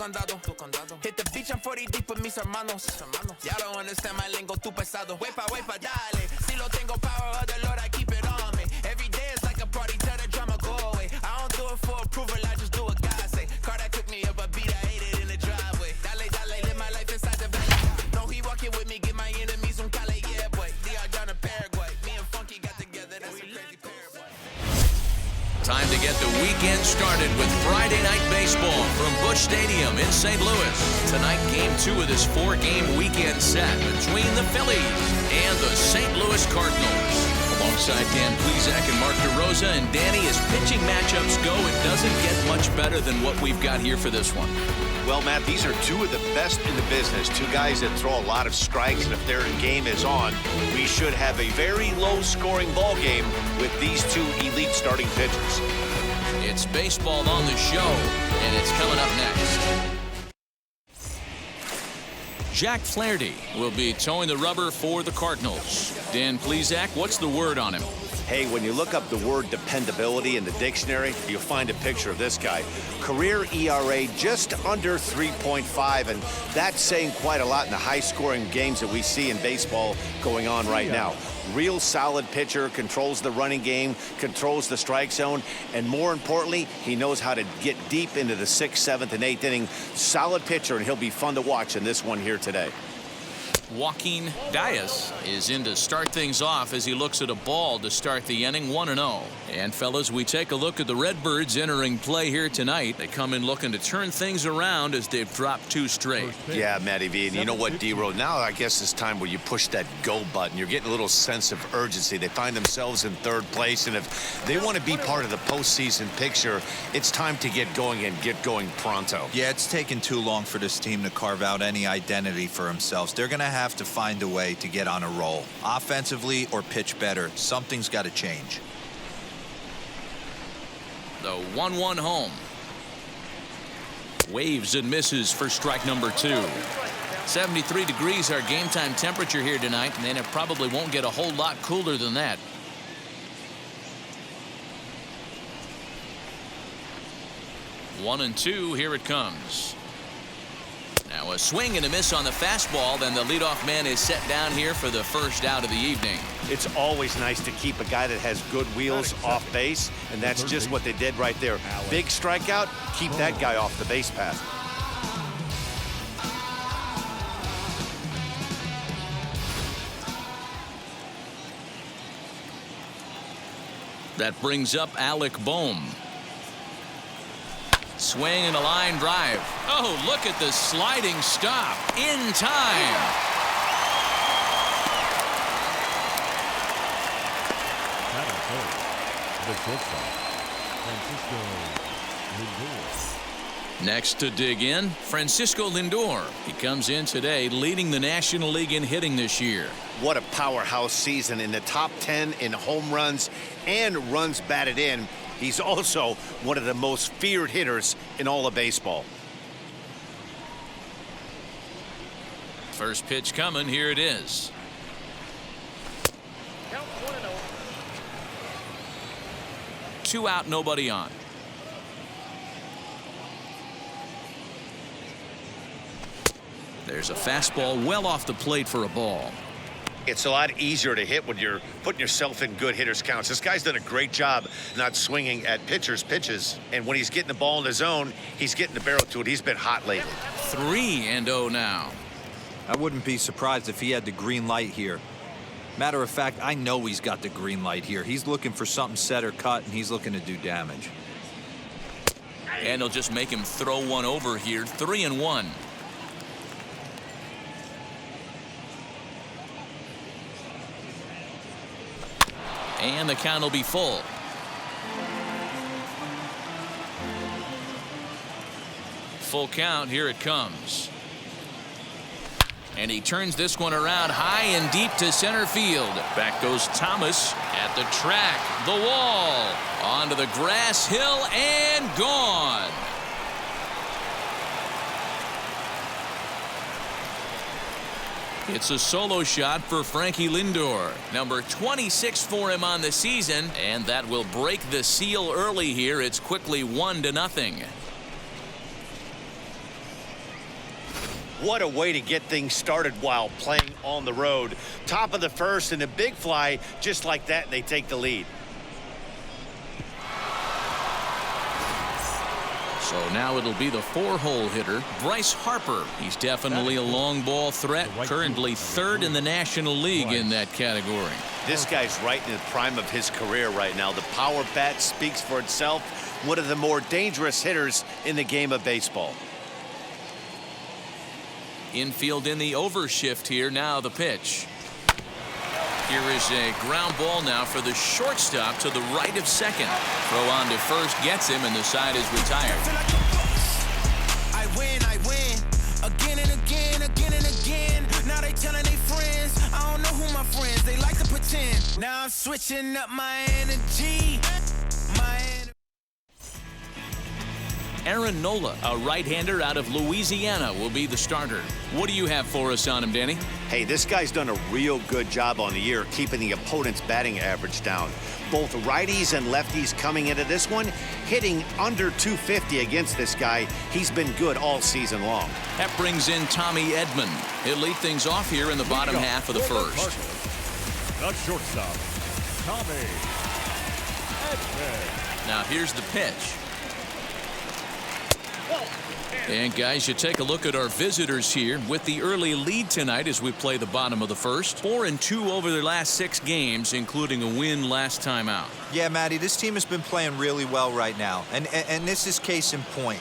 condado. Hit the beach, I'm 40 deep with mis hermanos. Y'all don't understand my lingo, tu pesado. Wepa, dale. Si lo tengo power of the Lord, I keep it on me. Every day is like a party, tell the drama go away. I don't do it for approval, I just do what God say. Car that took me up a beat, I ate it in the driveway. Dale, live my life inside the valley. No, he walking with me, get my enemies on Cali, yeah, boy. DR down to Paraguay. Me and Funky got together, that's a crazy pair, boy. Time to get the weekend started with Friday Night Baseball from Busch Stadium in St. Louis. Tonight, Game 2 of this 4-game weekend set between the Phillies and the St. Louis Cardinals. Alongside Dan Plesac and Mark DeRosa, and Danny, as pitching matchups go, it doesn't get much better than what we've got here for this one. Well, Matt, these are two of the best in the business. Two guys that throw a lot of strikes, and if their game is on, we should have a very low-scoring ball game with these two elite starting pitchers. It's baseball on the show, and it's coming up next. Jack Flaherty will be towing the rubber for the Cardinals. Dan Plesac, what's the word on him? Hey, when you look up the word dependability in the dictionary, you'll find a picture of this guy. Career ERA just under 3.5, and that's saying quite a lot in the high-scoring games that we see in baseball going on right now. Real solid pitcher, controls the running game, controls the strike zone, and more importantly, he knows how to get deep into the 6th, 7th, and 8th inning. Solid pitcher, and he'll be fun to watch in this one here today. Joaquin Diaz is in to start things off as he looks at a ball to start the inning, 1-0. And fellas, we take a look at the Redbirds entering play here tonight. They come in looking to turn things around as they've dropped 2 straight. Yeah, Matty V, and you know what, D-Road, now I guess it's time where you push that go button. You're getting a little sense of urgency. They find themselves in 3rd place, and if they want to be part of the postseason picture, it's time to get going and get going pronto. Yeah, it's taken too long for this team to carve out any identity for themselves. They're going to have to find a way to get on a roll, offensively or pitch better. Something's got to change. The 1-1 home. Waves and misses for strike number 2. 73 degrees our game time temperature here tonight, and it probably won't get a whole lot cooler than that. One and 2, here it comes. Now a swing and a miss on the fastball, then the leadoff man is set down here for the first out of the evening. It's always nice to keep a guy that has good wheels off base, and that's just what they did right there. Big strikeout, keep that guy off the base path. That brings up Alec Bohm. Swing and a line drive. Oh, look at the sliding stop in time. Next to dig in, Francisco Lindor. He comes in today leading the National League in hitting this year. What a powerhouse season, in the top 10 in home runs and runs batted in. He's also one of the most feared hitters in all of baseball. First pitch coming. Here it is. Count 1-0. 2 out, nobody on. There's a fastball well off the plate for a ball. It's a lot easier to hit when you're putting yourself in good hitters counts. This guy's done a great job not swinging at pitchers' pitches. And when he's getting the ball in the zone, he's getting the barrel to it. He's been hot lately. 3-0 now. I wouldn't be surprised if he had the green light here. Matter of fact, I know he's got the green light here. He's looking for something set or cut, and he's looking to do damage. And he'll just make him throw one over here. 3-1. And the count will be full. Full count. Here it comes. And he turns this one around high and deep to center field. Back goes Thomas at the track, the wall, onto the grass hill, and gone. It's a solo shot for Frankie Lindor, number 26 for him on the season, and that will break the seal early here. It's quickly 1-0. What a way to get things started while playing on the road. Top of the first and a big fly just like that, and they take the lead. So now it'll be the 4-hole hitter, Bryce Harper. He's definitely a long ball threat, currently 3rd in the National League in that category. This guy's right in the prime of his career right now. The power bat speaks for itself. One of the more dangerous hitters in the game of baseball. Infield in the overshift here. Now the pitch. Here is a ground ball now for the shortstop to the right of second. Throw on to first gets him, and the side is retired. I win again and again, again and again. Now they telling their friends, I don't know who my friends, they like to pretend. Now I'm switching up my energy. Aaron Nola, a right-hander out of Louisiana, will be the starter. What do you have for us on him, Danny? Hey, this guy's done a real good job on the year keeping the opponent's batting average down. Both righties and lefties coming into this one, hitting under 250 against this guy. He's been good all season long. That brings in Tommy Edman. He'll lead things off here in the bottom half of the first. The shortstop, Tommy Edman. Now here's the pitch. And guys, you take a look at our visitors here with the early lead tonight as we play the bottom of the first. 4-2 over their last 6 games, including a win last time out. Yeah, Matty, this team has been playing really well right now, and this is case in point.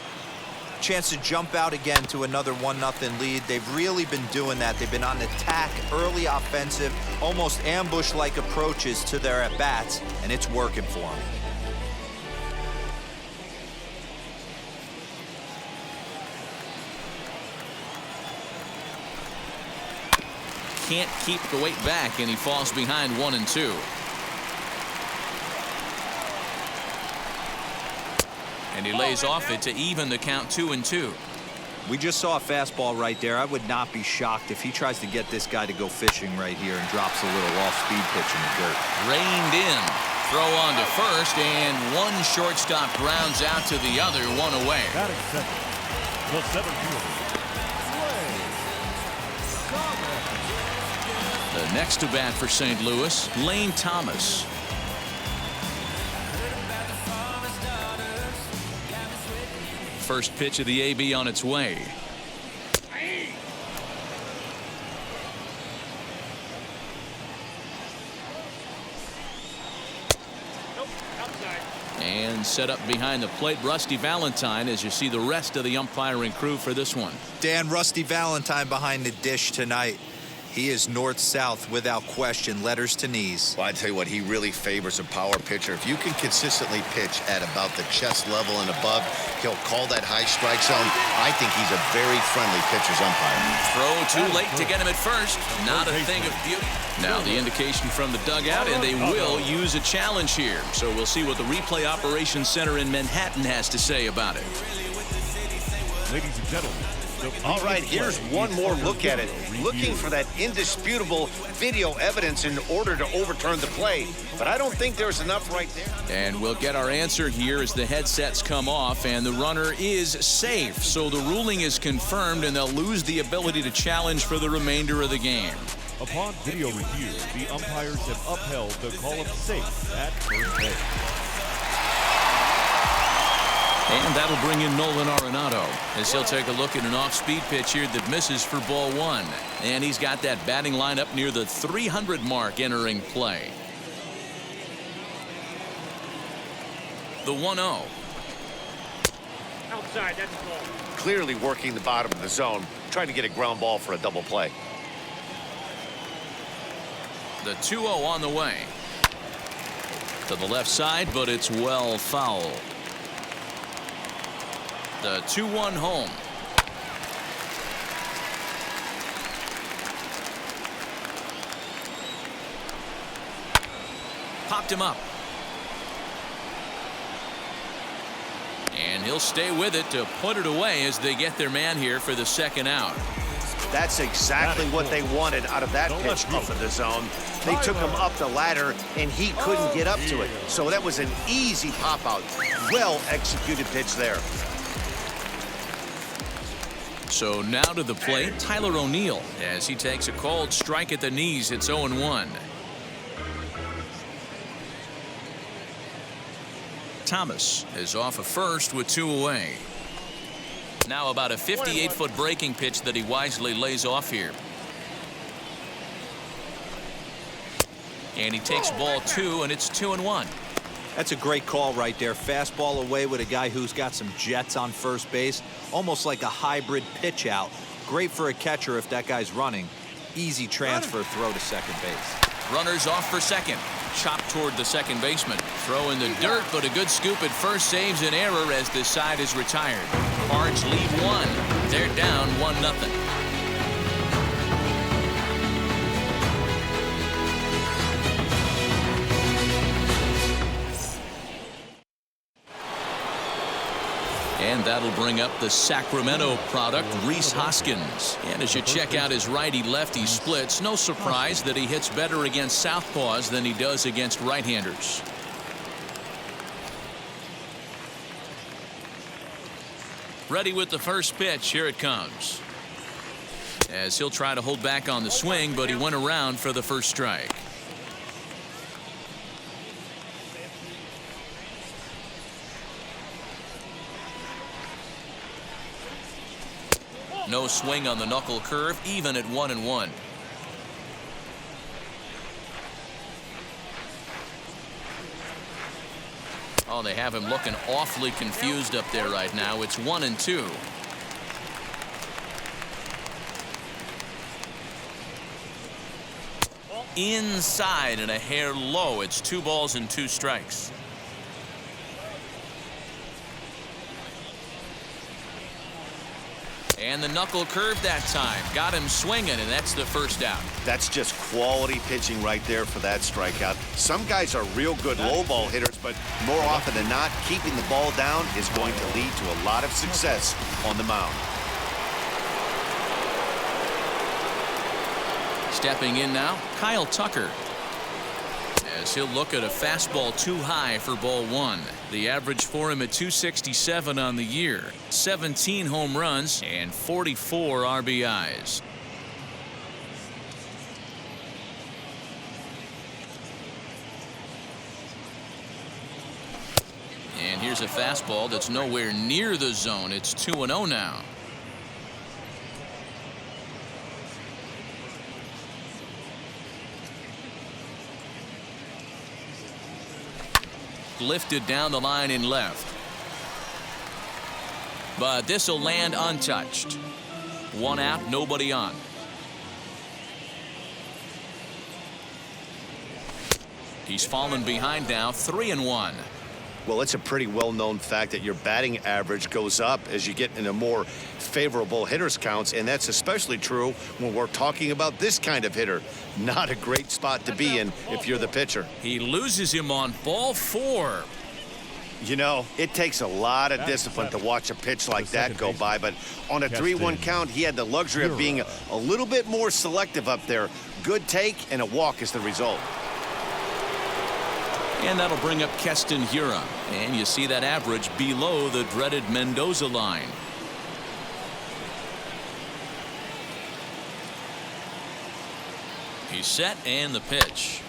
Chance to jump out again to another 1-0 lead. They've really been doing that. They've been on attack, early offensive, almost ambush-like approaches to their at-bats, and it's working for them. Can't keep the weight back, and he falls behind 1-2. And he lays off it to even the count 2-2. We just saw a fastball right there. I would not be shocked if he tries to get this guy to go fishing right here and drops a little off-speed pitch in the dirt. Reined in. Throw on to first, and one shortstop grounds out to the other, 1 away. Batting second, the 7-fielder. The next to bat for St. Louis, Lane Thomas. First pitch of the AB on its way. And set up behind the plate, Rusty Valentine, as you see the rest of the umpiring crew for this one. Dan, Rusty Valentine behind the dish tonight. He is north-south without question, letters to knees. Well, I tell you what, he really favors a power pitcher. If you can consistently pitch at about the chest level and above, he'll call that high strike zone. I think he's a very friendly pitcher's umpire. Throw too late to get him at first. Not a thing of beauty. Now the indication from the dugout, and they will use a challenge here. So we'll see what the replay operations center in Manhattan has to say about it. Ladies and gentlemen. All right, here's one more look at it. Looking for that indisputable video evidence in order to overturn the play. But I don't think there's enough right there. And we'll get our answer here as the headsets come off, and the runner is safe. So the ruling is confirmed, and they'll lose the ability to challenge for the remainder of the game. Upon video review, the umpires have upheld the call of safe at first base. And that'll bring in Nolan Arenado as he'll take a look at an off-speed pitch here that misses for ball 1. And he's got that batting lineup near the 300 mark entering play. The 1-0. Outside, that's a ball. Clearly working the bottom of the zone, trying to get a ground ball for a double play. The 2-0 on the way. To the left side, but it's well fouled. The 2-1 home. Popped him up. And he'll stay with it to put it away as they get their man here for the second out. That's exactly what they wanted out of that pitch up in the zone. They took him up the ladder, and he couldn't get up to it. So that was an easy pop out. Well executed pitch there. So now to the plate, Tyler O'Neill, as he takes a called strike at the knees. It's 0-1. Thomas is off of first with 2 away. Now about a 58-foot breaking pitch that he wisely lays off here. And he takes ball 2, and it's 2-1. That's a great call right there. Fastball away with a guy who's got some jets on first base. Almost like a hybrid pitch out. Great for a catcher if that guy's running. Easy transfer throw to second base. Runners off for second. Chopped toward the second baseman. Throw in the dirt, but a good scoop at first saves an error as this side is retired. Cards lead 1. They're down 1-0. And that'll bring up the Sacramento product, Rhys Hoskins. And as you check out his righty-lefty splits, no surprise that he hits better against southpaws than he does against right-handers. Ready with the first pitch. Here it comes. As he'll try to hold back on the swing, but he went around for the first strike. No swing on the knuckle curve, even at 1-1. Oh, they have him looking awfully confused up there right now. It's 1-2. Inside and a hair low. It's 2 balls and 2 strikes. And the knuckle curve that time. Got him swinging, and that's the first out. That's just quality pitching right there for that strikeout. Some guys are real good low ball hitters, but more often than not, keeping the ball down is going to lead to a lot of success on the mound. Stepping in now, Kyle Tucker. As he'll look at a fastball too high for ball 1. The average for him at 267 on the year. 17 home runs and 44 RBIs. And here's a fastball that's nowhere near the zone. It's 2-0 now. Lifted down the line in left. But this will land untouched. 1 out, nobody on. He's fallen behind now, 3-1. Well, it's a pretty well-known fact that your batting average goes up as you get into more favorable hitters counts, and that's especially true when we're talking about this kind of hitter. Not a great spot to be in if you're the pitcher. He loses him on ball 4. You know, it takes a lot of discipline to watch a pitch like that go by, but on a 3-1 count, he had the luxury of being a little bit more selective up there. Good take, and a walk is the result. And that'll bring up Keston Hiura. And you see that average below the dreaded Mendoza line. He's set, and the pitch.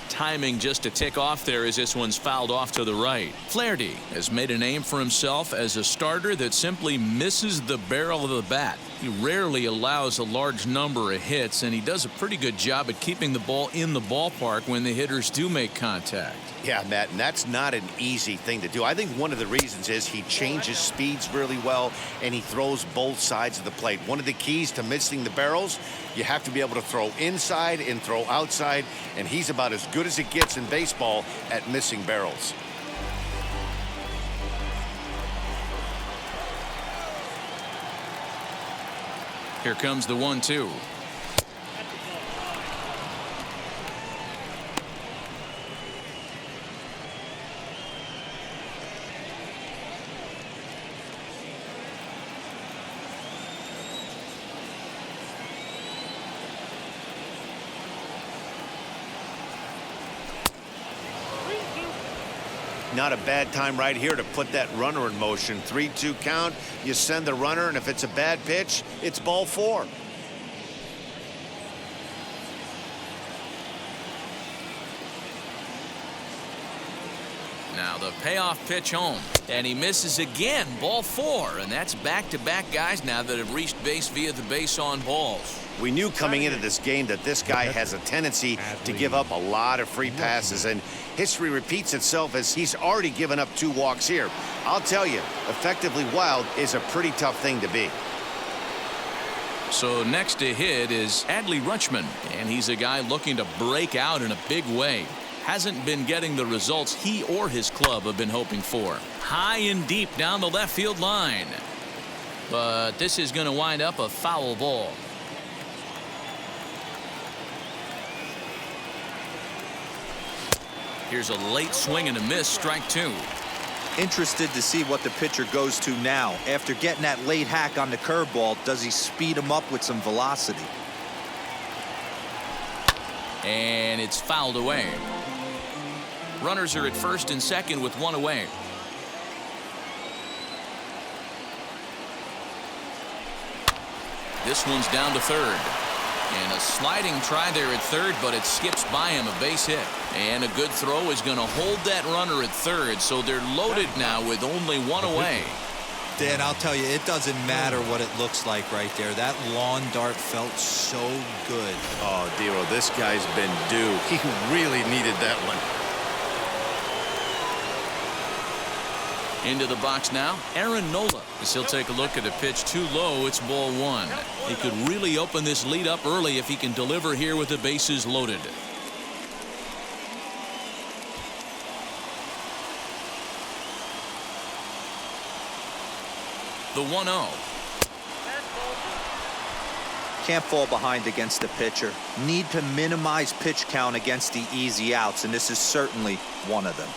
Timing just a tick off there as this one's fouled off to the right. Flaherty has made a name for himself as a starter that simply misses the barrel of the bat. He rarely allows a large number of hits, and he does a pretty good job at keeping the ball in the ballpark when the hitters do make contact. Yeah, Matt, and that's not an easy thing to do. I think one of the reasons is he changes speeds really well, and he throws both sides of the plate. One of the keys to missing the barrels, you have to be able to throw inside and throw outside, and he's about as good as it gets in baseball at missing barrels. Here comes the 1-2. Not a bad time right here to put that runner in motion. 3-2 count, you send the runner, and if it's a bad pitch, it's ball 4. Now the payoff pitch home, and he misses again, ball 4, and that's back-to-back guys now that have reached base via the base on balls. We knew coming into this game that this guy has a tendency to give up a lot of free passes, and history repeats itself as he's already given up 2 walks here. I'll tell you, effectively wild is a pretty tough thing to be. So next to hit is Adley Rutschman, and he's a guy looking to break out in a big way. Hasn't been getting the results he or his club have been hoping for. High and deep down the left field line. But this is going to wind up a foul ball. Here's a late swing and a miss, strike 2. Interested to see what the pitcher goes to now. After getting that late hack on the curveball, does he speed him up with some velocity? And it's fouled away. Runners are at first and second with 1 away. This one's down to third. And a sliding try there at third, but it skips by him, a base hit. And a good throw is going to hold that runner at third, so they're loaded now with only 1 away. Dan, I'll tell you, it doesn't matter what it looks like right there. That lawn dart felt so good. Oh, Dero, this guy's been due. He really needed that one. Into the box now, Aaron Nola. As he'll take a look at a pitch too low, it's ball 1. He could really open this lead up early if he can deliver here with the bases loaded. The 1-0. Can't fall behind against the pitcher. Need to minimize pitch count against the easy outs, and this is certainly one of them.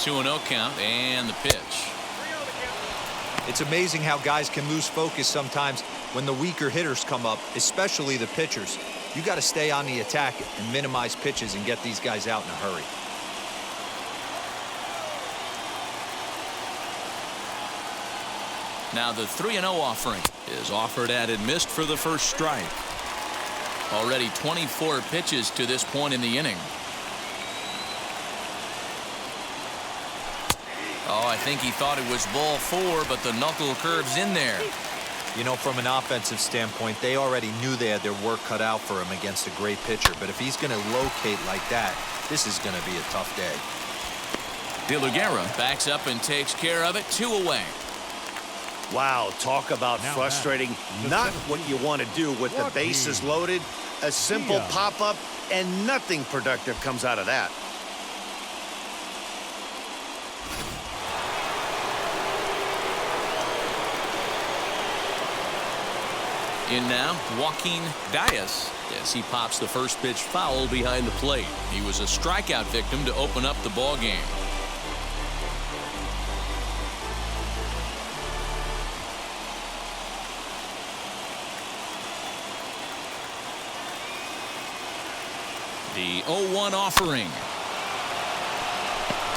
2-0 count and the pitch. It's amazing how guys can lose focus sometimes when the weaker hitters come up, especially the pitchers. You got to stay on the attack and minimize pitches and get these guys out in a hurry. Now the 3-0 offering is offered at and missed for the first strike. Already 24 pitches to this point in the inning. Oh, I think he thought it was ball 4, but the knuckle curve's in there. You know, from an offensive standpoint, they already knew they had their work cut out for him against a great pitcher. But if he's going to locate like that, this is going to be a tough day. De La Guerra backs up and takes care of it. 2 away. Wow, talk about frustrating. Not what you want to do with the bases loaded. A simple pop-up, and nothing productive comes out of that. In now, Joaquin Diaz. Yes, he pops the first pitch foul behind the plate. He was a strikeout victim to open up the ball game. The 0-1 offering.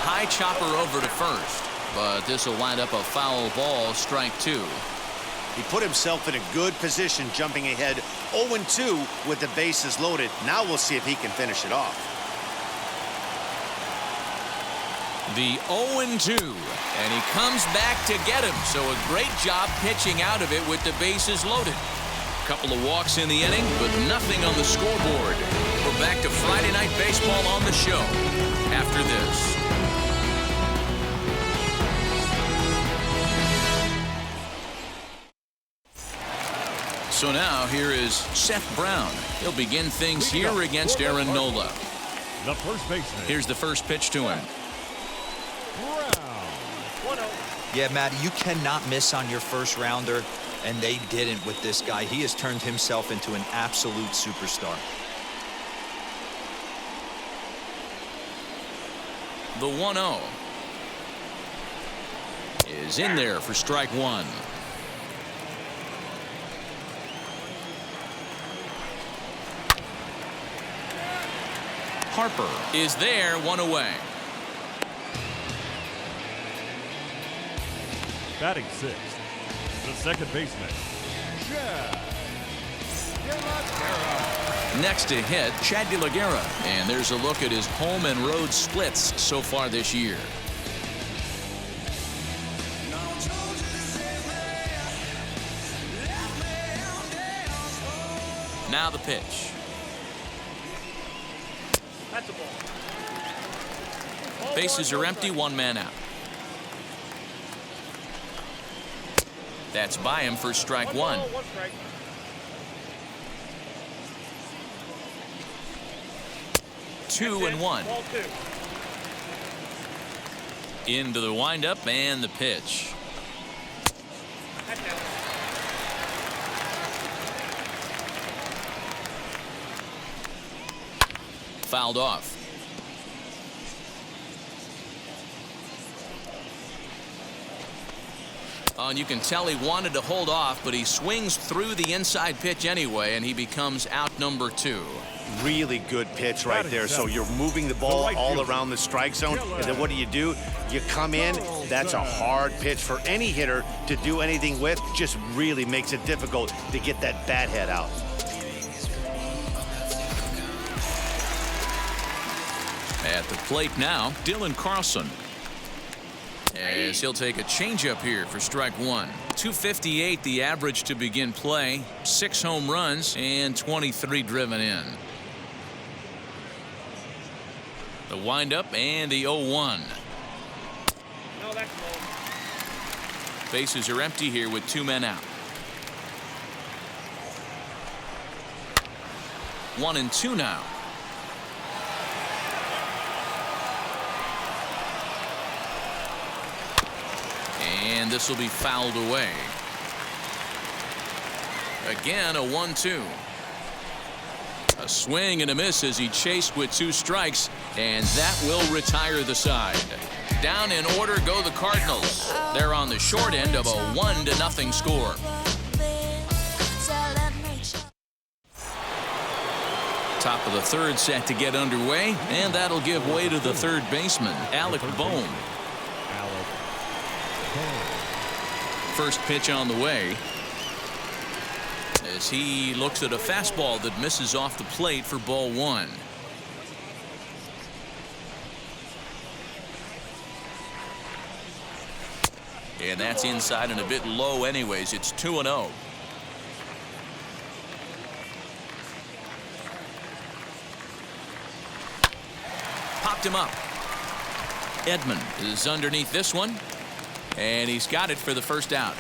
High chopper over to first, but this will wind up a foul ball, strike 2. He put himself in a good position, jumping ahead 0-2 with the bases loaded. Now we'll see if he can finish it off. The 0-2, and he comes back to get him. So a great job pitching out of it with the bases loaded. A couple of walks in the inning, but nothing on the scoreboard. We're back to Friday Night Baseball on the show after this. So now here is Seth Brown. He'll begin things here against Aaron Nola. The first baseman. Here's the first pitch to him. Brown. 1-0. Yeah, Matty, you cannot miss on your first rounder, and they didn't with this guy. He has turned himself into an absolute superstar. The 1-0 is in there for strike 1. Harper is there, one away. Batting sixth, the second baseman, Chad Delagera. Next to hit, Chad Delagera. And there's a look at his home and road splits so far this year. Now the pitch. That's a ball. Bases are empty, one man out. That's by him for strike one. One strike. Two and one. Ball two. Into the windup and the pitch. That's out. Fouled off. Oh, and you can tell he wanted to hold off, but he swings through the inside pitch anyway, and he becomes out number two. Really good pitch right there. So you're moving the ball all around the strike zone, and then what do? You come in. That's a hard pitch for any hitter to do anything with. Just really makes it difficult to get that bat head out. At the plate now, Dylan Carlson. As he'll take a changeup here for strike one. 258 the average to begin play. 6 home runs and 23 driven in. The windup and the 0-1. No, that's low. Bases are empty here with 2 men out. 1-2 now. And this will be fouled away. Again, a 1-2. A swing and a miss as he chased with 2 strikes, and that will retire the side. Down in order go the Cardinals. They're on the short end of a 1-0 score. Top of the third set to get underway, and that'll give way to the third baseman, Alec Bohm. First pitch on the way as he looks at a fastball that misses off the plate for ball 1. And that's inside and a bit low anyways. It's 2-0. Popped him up. Edman is underneath this one. And he's got it for the first out.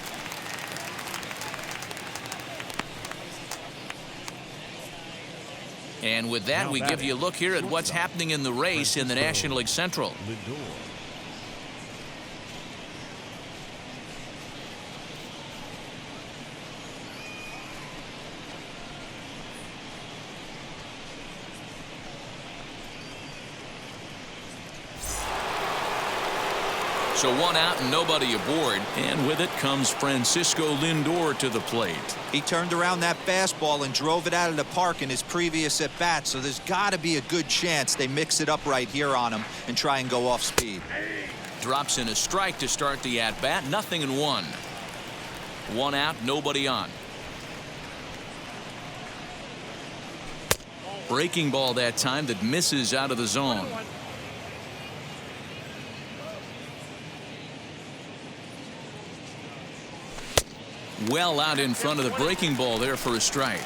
And with that, we give you a look here at what's happening in the race in the National League Central. So 1 out and nobody aboard. And with it comes Francisco Lindor to the plate. He turned around that fastball and drove it out of the park in his previous at-bat, so there's got to be a good chance they mix it up right here on him and try and go off speed. Drops in a strike to start the at-bat. 0-1. 1 out, nobody on. Breaking ball that time that misses out of the zone. Well out in front of the breaking ball there for a strike.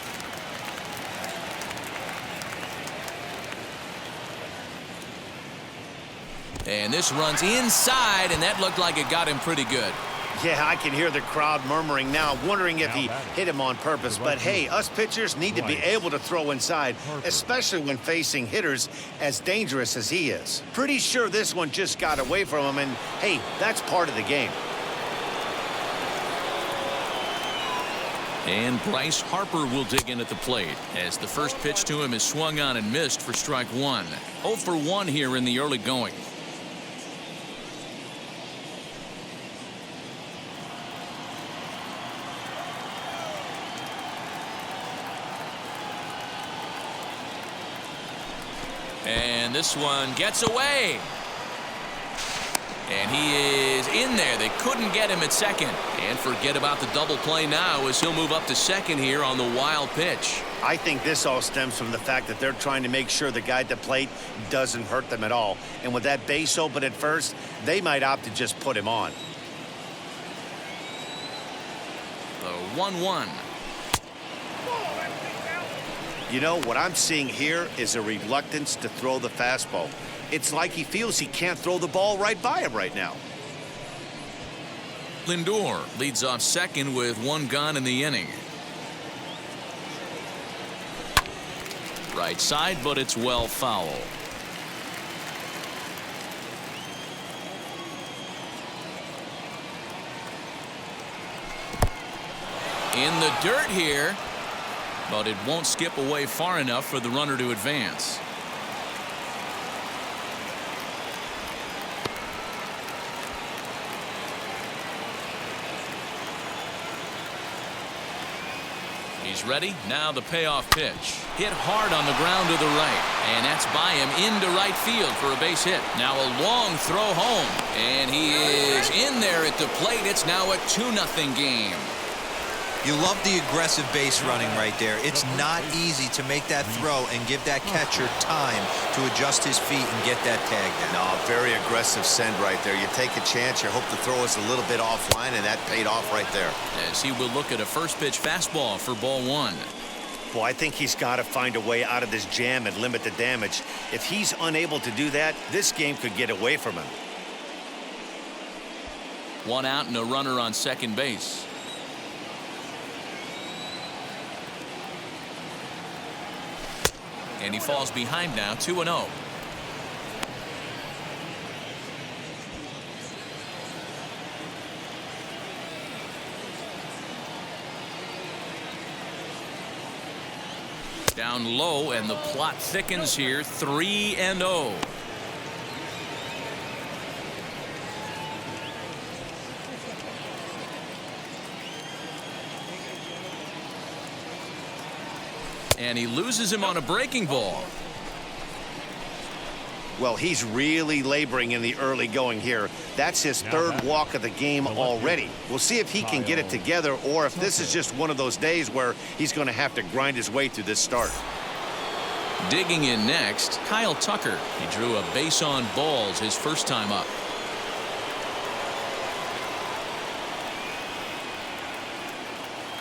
And this runs inside, and that looked like it got him pretty good. Yeah, I can hear the crowd murmuring now, wondering if he hit him on purpose. But hey, us pitchers need to be able to throw inside, especially when facing hitters as dangerous as he is. Pretty sure this one just got away from him, and hey, that's part of the game. And Bryce Harper will dig in at the plate as the first pitch to him is swung on and missed for strike 1. 0 for 1 here in the early going. And this one gets away. And he is in there. They couldn't get him at second. And forget about the double play now as he'll move up to second here on the wild pitch. I think this all stems from the fact that they're trying to make sure the guy at the plate doesn't hurt them at all. And with that base open at first, they might opt to just put him on. The 1-1. You know, what I'm seeing here is a reluctance to throw the fastball. It's like he feels he can't throw the ball right by him right now. Lindor leads off second with one gone in the inning. Right side, but it's well foul. In the dirt here, but it won't skip away far enough for the runner to advance. He's ready. Now the payoff pitch. Hit hard on the ground to the right. And that's by him into right field for a base hit. Now a long throw home. And he is in there at the plate. It's now a 2-0 game. You love the aggressive base running right there. It's not easy to make that throw and give that catcher time to adjust his feet and get that tag down. No, very aggressive send right there. You take a chance, you hope the throw is a little bit offline, and that paid off right there. As he will look at a first pitch fastball for ball one. Well, I think he's got to find a way out of this jam and limit the damage. If he's unable to do that, this game could get away from him. One out and a runner on second base. And he falls behind now, 2-0. Down low, and the plot thickens here, 3-0. And he loses him on a breaking ball. Well, he's really laboring in the early going here. That's his third walk of the game already. We'll see if he can get it together or if this is just one of those days where he's going to have to grind his way through this start. Digging in next, Kyle Tucker. He drew a base on balls his first time up.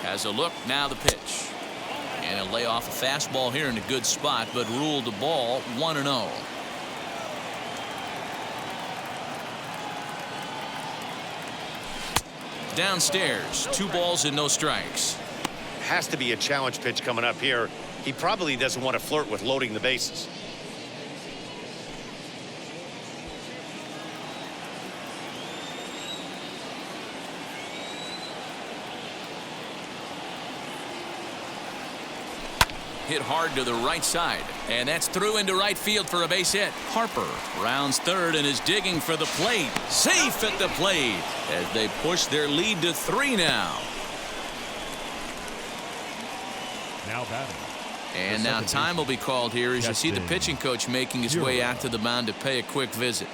Has a look, now the pitch. And he'll lay off a fastball here in a good spot, but ruled the ball 1-0. Downstairs, 2 balls and no strikes. Has to be a challenge pitch coming up here. He probably doesn't want to flirt with loading the bases. Hit hard to the right side, and that's through into right field for a base hit. Harper rounds third and is digging for the plate. Safe at the plate as they push their lead to 3 now. Now batting. And now time will be called here as you see the pitching coach making his way out to the mound to pay a quick visit.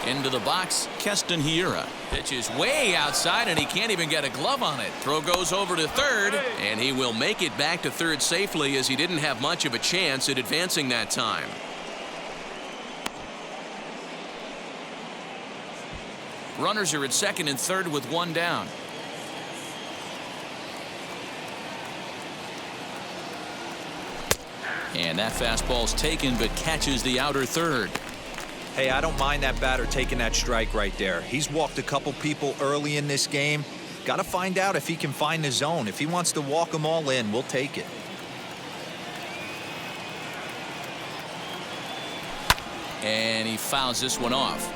Into the box, Keston Hiura. Pitch is way outside, and he can't even get a glove on it. Throw goes over to third, and he will make it back to third safely as he didn't have much of a chance at advancing that time. Runners are at second and third with 1 down. And that fastball's taken, but catches the outer third. Hey, I don't mind that batter taking that strike right there. He's walked a couple people early in this game. Got to find out if he can find the zone. If he wants to walk them all in, we'll take it. And he fouls this one off.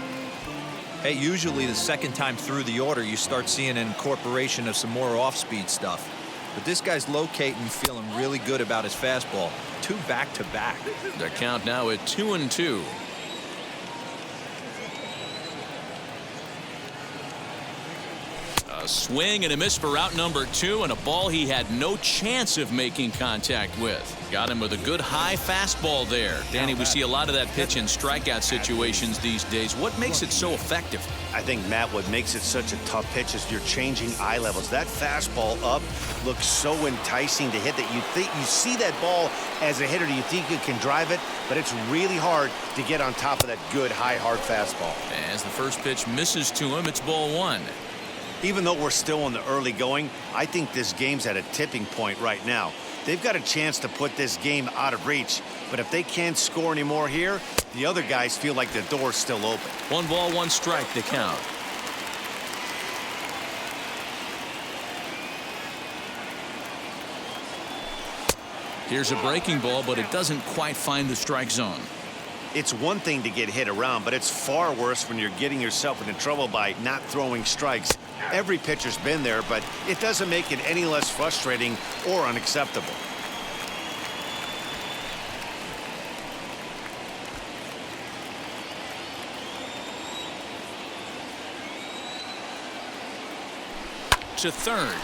Hey, usually the second time through the order, you start seeing an incorporation of some more off-speed stuff. But this guy's locating, feeling really good about his fastball. 2 back-to-back. The count now at 2-2. A swing and a miss for out number 2, and a ball he had no chance of making contact with. Got him with a good high fastball there. Danny, we see a lot of that pitch in strikeout situations these days. What makes it so effective? I think, Matt, what makes it such a tough pitch is you're changing eye levels. That fastball up looks so enticing to hit that you see that ball as a hitter, you think you can drive it, but it's really hard to get on top of that good high hard fastball. As the first pitch misses to him, it's ball 1. Even though we're still in the early going, I think this game's at a tipping point right now. They've got a chance to put this game out of reach, but if they can't score anymore here, the other guys feel like the door's still open. 1 ball, 1 strike to count. Here's a breaking ball, but it doesn't quite find the strike zone. It's one thing to get hit around, but it's far worse when you're getting yourself into trouble by not throwing strikes. Every pitcher's been there, but it doesn't make it any less frustrating or unacceptable. To third.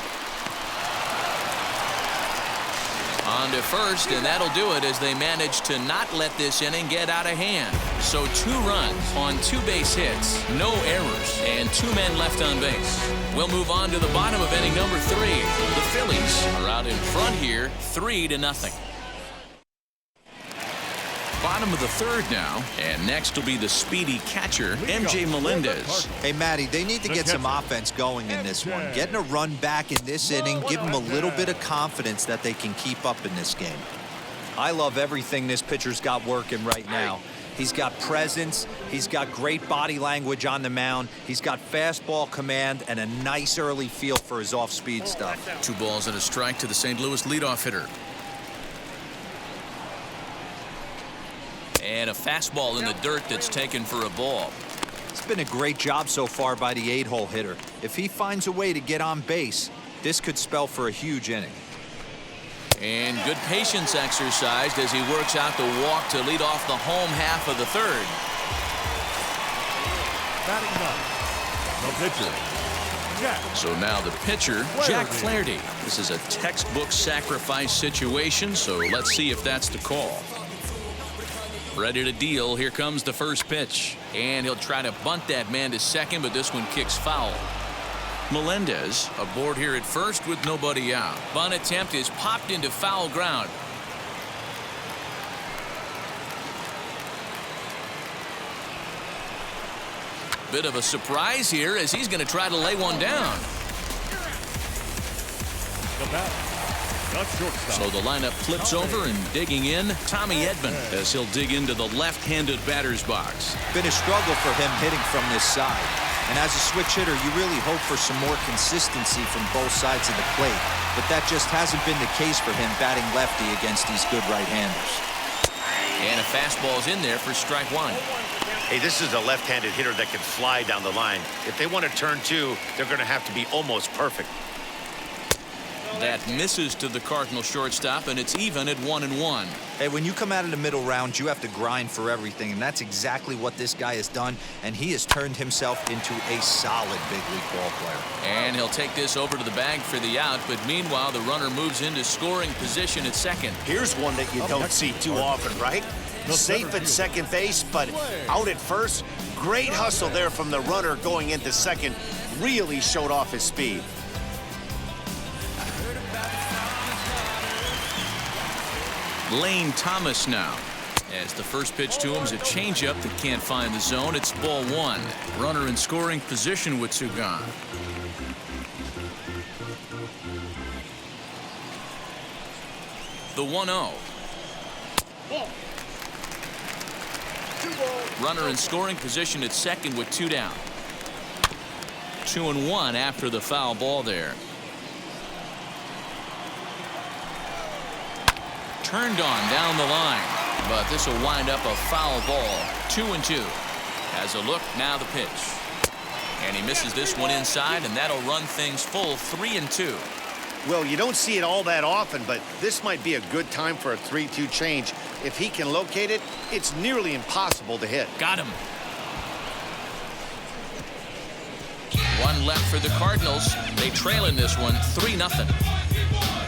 On to first, and that'll do it as they manage to not let this inning get out of hand. So 2 runs on 2 base hits, no errors, and 2 men left on base. We'll move on to the bottom of inning number 3. The Phillies are out in front here, 3-0. Bottom of the 3rd now, and next will be the speedy catcher, MJ Melendez. Hey, Matty, they need to get some offense going in this one. Getting a run back in this inning, give them a little bit of confidence that they can keep up in this game. I love everything this pitcher's got working right now. He's got presence, he's got great body language on the mound, he's got fastball command, and a nice early feel for his off-speed stuff. 2 balls and a strike to the St. Louis leadoff hitter. And a fastball in the dirt that's taken for a ball. It's been a great job so far by the 8-hole hitter. If he finds a way to get on base, this could spell for a huge inning. And good patience exercised as he works out the walk to lead off the home half of the 3rd. Batting 9, the pitcher, Jack. So now the pitcher, Jack Flaherty. This is a textbook sacrifice situation, so let's see if that's the call. Ready to deal. Here comes the first pitch. And he'll try to bunt that man to second, but this one kicks foul. Melendez aboard here at first with nobody out. Bunt attempt is popped into foul ground. Bit of a surprise here as he's going to try to lay one down. The bat, the shortstop. So the lineup flips over, and digging in, Tommy Edman, as he'll dig into the left-handed batter's box. Been a struggle for him hitting from this side. And as a switch hitter, you really hope for some more consistency from both sides of the plate. But that just hasn't been the case for him batting lefty against these good right-handers. And a fastball's in there for strike 1. Hey, this is a left-handed hitter that can fly down the line. If they want to turn 2, they're going to have to be almost perfect. That misses to the Cardinal shortstop, and it's even at 1-1. Hey, when you come out of the middle round, you have to grind for everything, and that's exactly what this guy has done, and he has turned himself into a solid big league ball player. And he'll take this over to the bag for the out, but meanwhile the runner moves into scoring position at second. Here's one that you don't see too often, right? Safe at second base, but out at first. Great hustle there from the runner going into second. Really showed off his speed. Lane Thomas now, as the first pitch to him is a changeup that can't find the zone. It's ball 1. Runner in scoring position with 2 gone. The 1-0. Runner in scoring position at second with 2 down. 2-1 after the foul ball there. Turned on down the line, but this will wind up a foul ball. 2-2. Has a look, now the pitch. And he misses this one inside, and that'll run things full 3-2. Well, you don't see it all that often, but this might be a good time for a 3-2 change. If he can locate it, it's nearly impossible to hit. Got him. One left for the Cardinals. They trail in this one 3-0.